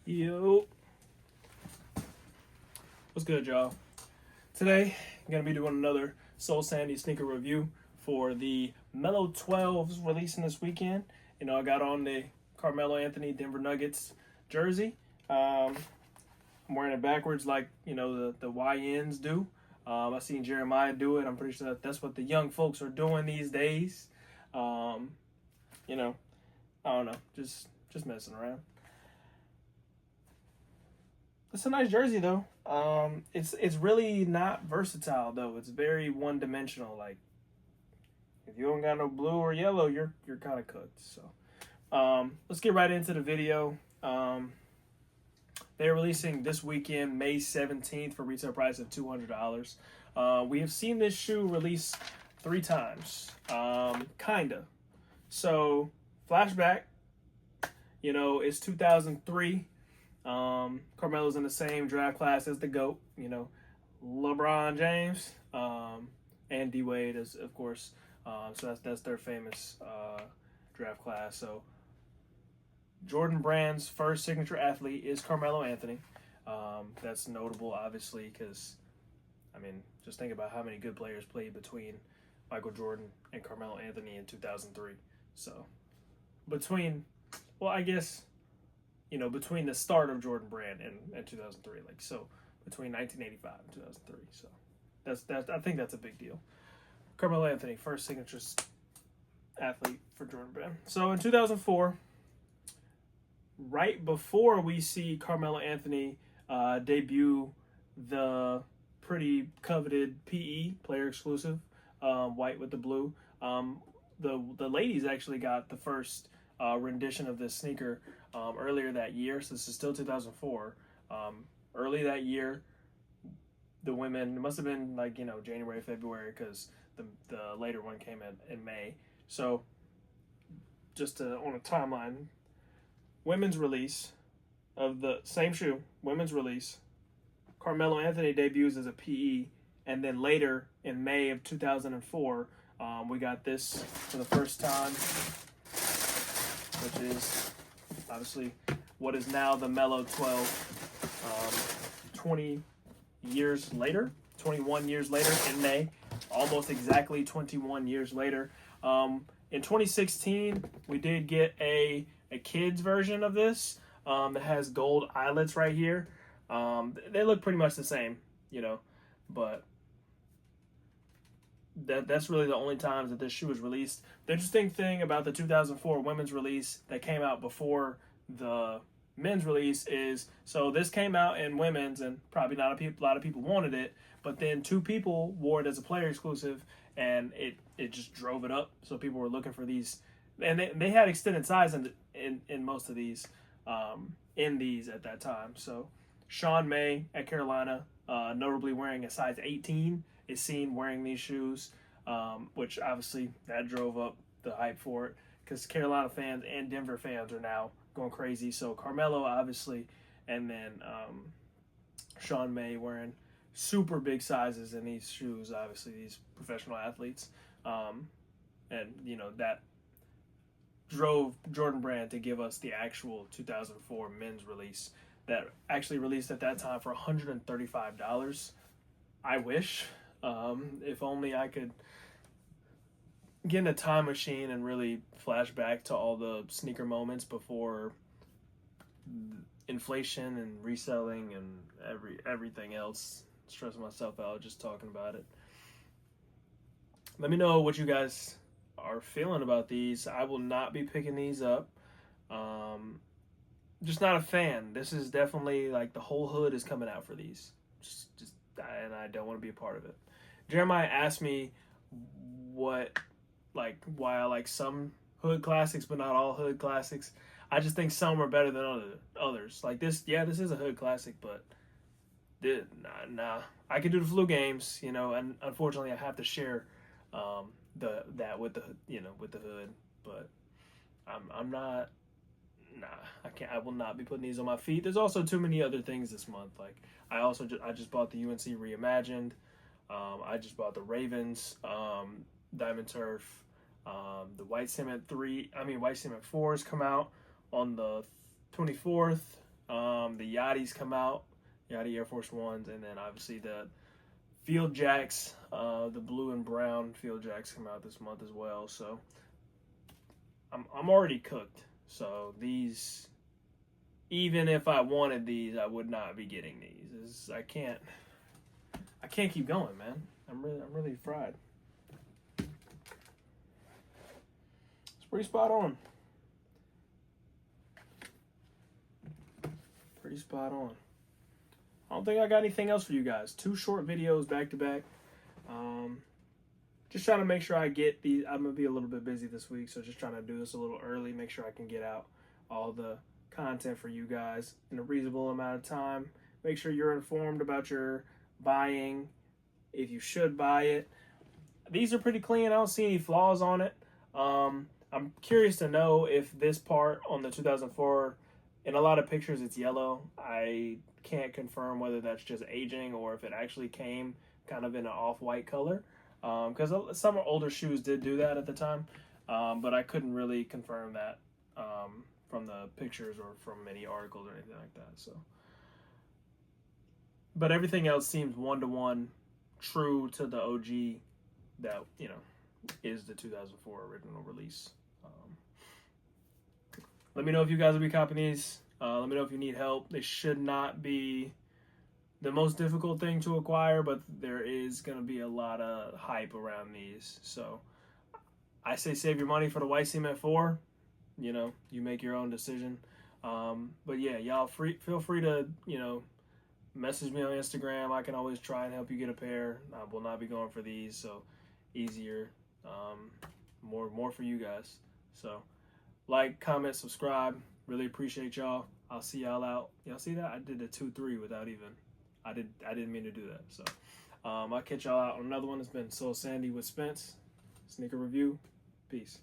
Yo, what's good, y'all? Today, I'm gonna be doing another Soul Sandy sneaker review for the Melo 12s releasing this weekend. I got on the Carmelo Anthony Denver Nuggets jersey. I'm wearing it backwards like the YNs do. I seen Jeremiah do it. I'm pretty sure that's what the young folks are doing these days. I don't know, just messing around. It's a nice jersey though. It's really not versatile though. It's very one dimensional. Like if you don't got no blue or yellow, you're kind of cooked. So let's get right into the video. They're releasing this weekend, May 17th, for retail price of $200. We have seen this shoe release 3 times, kinda. So flashback, it's 2003. Carmelo's in the same draft class as the GOAT, LeBron James, and D Wade is of course. So that's their famous draft class. So Jordan Brand's first signature athlete is Carmelo Anthony. That's notable, obviously, because just think about how many good players played between Michael Jordan and Carmelo Anthony in 2003. So between the start of Jordan Brand and 2003, between 1985 and 2003. So that's I think that's a big deal. Carmelo Anthony, first signature athlete for Jordan Brand. So in 2004, right before we see Carmelo Anthony debut the pretty coveted PE, player exclusive, white with the blue, the ladies actually got the first rendition of this sneaker earlier that year. So this is still 2004. Early that year, the women, it must have been January, February, because the later one came in May. So just on a timeline, women's release of the same shoe, women's release, Carmelo Anthony debuts as a PE, and then later in May of 2004, we got this for the first time, which is obviously what is now the Melo 12. 21 years later in May, almost exactly 21 years later. In 2016, we did get a kid's version of this that has gold eyelets right here. They look pretty much the same, but that's really the only times that this shoe was released. The interesting thing about the 2004 women's release that came out before the men's release is, so this came out in women's and probably not a lot of people wanted it, but then 2 people wore it as a player exclusive and it just drove it up. So people were looking for these, and they had extended size in most of these in these at that time. So Sean May at Carolina, notably wearing a size 18, is seen wearing these shoes, which obviously that drove up the hype for it, because Carolina fans and Denver fans are now going crazy. So Carmelo, obviously, and then Sean May wearing super big sizes in these shoes, obviously these professional athletes, and that drove Jordan Brand to give us the actual 2004 men's release that actually released at that time for $135. I wish. If only I could get in a time machine and really flash back to all the sneaker moments before inflation and reselling and everything else. Stressing myself out just talking about it. Let me know what you guys are feeling about these. I will not be picking these up. Just not a fan. This is definitely the whole hood is coming out for these. And I don't want to be a part of it. Jeremiah asked me why I like some hood classics but not all hood classics. I just think some are better than others. Like this, this is a hood classic, but nah. I could do the flu games, and unfortunately I have to share that with the hood, but I'm not. Nah, I can't. I will not be putting these on my feet. There's also too many other things this month. I just bought the UNC Reimagined. I just bought the Ravens Diamond Turf. The White Cement 4s come out on the 24th. The Yachty's come out, Yachty Air Force Ones, and then obviously the Field Jacks, the blue and brown Field Jacks come out this month as well. So I'm already cooked. So these, even if I wanted these, I would not be getting these. I can't keep going, man. I'm really fried. It's pretty spot on. Pretty spot on. I don't think I got anything else for you guys. 2 short videos back to back. Just trying to make sure I get these. I'm going to be a little bit busy this week, so just trying to do this a little early, make sure I can get out all the content for you guys in a reasonable amount of time. Make sure you're informed about your buying, if you should buy it. These are pretty clean. I don't see any flaws on it. I'm curious to know if this part on the 2004, in a lot of pictures it's yellow. I can't confirm whether that's just aging or if it actually came kind of in an off-white color. Because some older shoes did do that at the time, but I couldn't really confirm that from the pictures or from any articles or anything like that. So, but everything else seems 1-to-1 true to the OG that, you know, is the 2004 original release. Let me know if you guys will be copying these. Let me know if you need help. They should not be the most difficult thing to acquire, but there is going to be a lot of hype around these. So I say save your money for the White Cement 4. You know, you make your own decision. But yeah, y'all feel free to, you know, message me on Instagram. I can always try and help you get a pair. I will not be going for these, so easier. More for you guys. So like, comment, subscribe. Really appreciate y'all. I'll see y'all out. Y'all see that? I did a 2-3 without even. I didn't mean to do that. So I'll catch y'all out on another one. It's been Soul Sandy with Spence. Sneaker review. Peace.